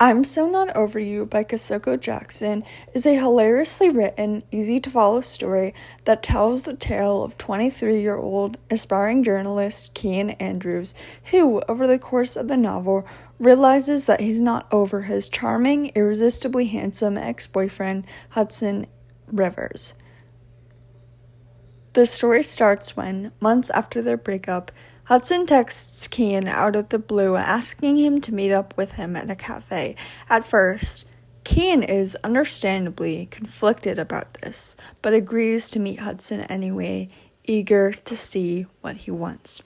I'm So Not Over You by Kosoko Jackson is a hilariously written, easy-to-follow story that tells the tale of 23-year-old aspiring journalist Kian Andrews, who, over the course of the novel, realizes that he's not over his charming, irresistibly handsome ex-boyfriend, Hudson Rivers. The story starts when, months after their breakup, Hudson texts Kian out of the blue asking him to meet up with him at a cafe. At first, Kian is understandably conflicted about this, but agrees to meet Hudson anyway, eager to see what he wants.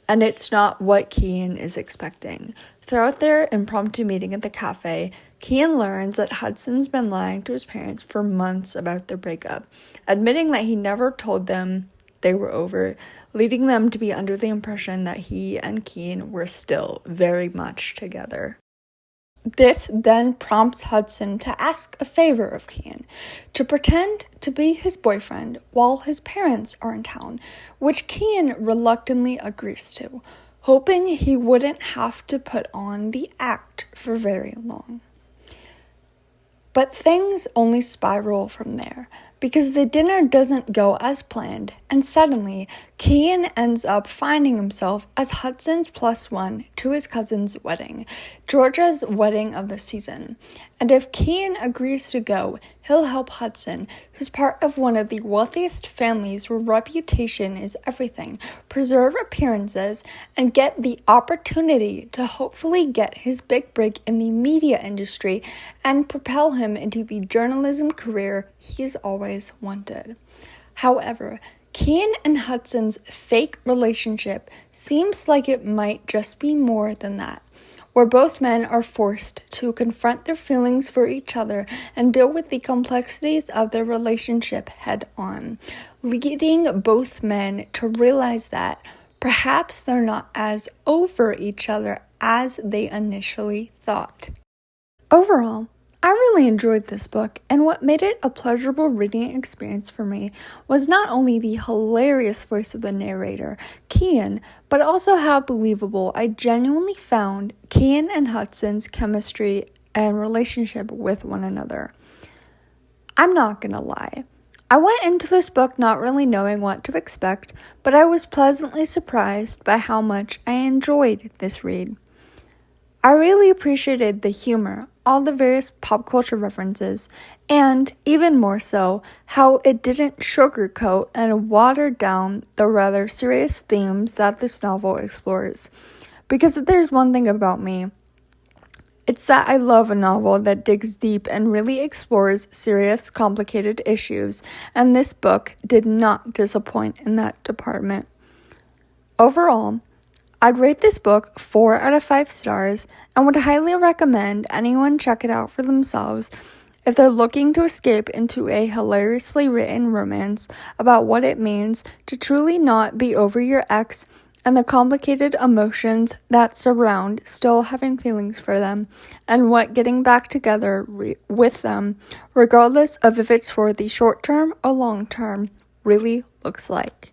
And it's not what Kian is expecting. Throughout their impromptu meeting at the cafe, Kian learns that Hudson's been lying to his parents for months about their breakup, admitting that he never told them they were over, leading them to be under the impression that he and Kian were still very much together. This then prompts Hudson to ask a favor of Kian, to pretend to be his boyfriend while his parents are in town, which Kian reluctantly agrees to, hoping he wouldn't have to put on the act for very long. But things only spiral from there, because the dinner doesn't go as planned, and suddenly, Kian ends up finding himself as Hudson's +1 to his cousin's wedding, Georgia's wedding of the season. And if Kian agrees to go, he'll help Hudson, who's part of one of the wealthiest families where reputation is everything, preserve appearances, and get the opportunity to hopefully get his big break in the media industry and propel him into the journalism career he's always wanted. However, Kian and Hudson's fake relationship seems like it might just be more than that, where both men are forced to confront their feelings for each other and deal with the complexities of their relationship head on, leading both men to realize that perhaps they're not as over each other as they initially thought. Overall, I really enjoyed this book, and what made it a pleasurable reading experience for me was not only the hilarious voice of the narrator, Kian, but also how believable I genuinely found Kian and Hudson's chemistry and relationship with one another. I'm not gonna lie. I went into this book not really knowing what to expect, but I was pleasantly surprised by how much I enjoyed this read. I really appreciated the humor, all the various pop culture references, and, even more so, how it didn't sugarcoat and water down the rather serious themes that this novel explores. Because if there's one thing about me, it's that I love a novel that digs deep and really explores serious, complicated issues, and this book did not disappoint in that department. Overall, I'd rate this book 4 out of 5 stars and would highly recommend anyone check it out for themselves if they're looking to escape into a hilariously written romance about what it means to truly not be over your ex and the complicated emotions that surround still having feelings for them and what getting back together with them, regardless of if it's for the short term or long term, really looks like.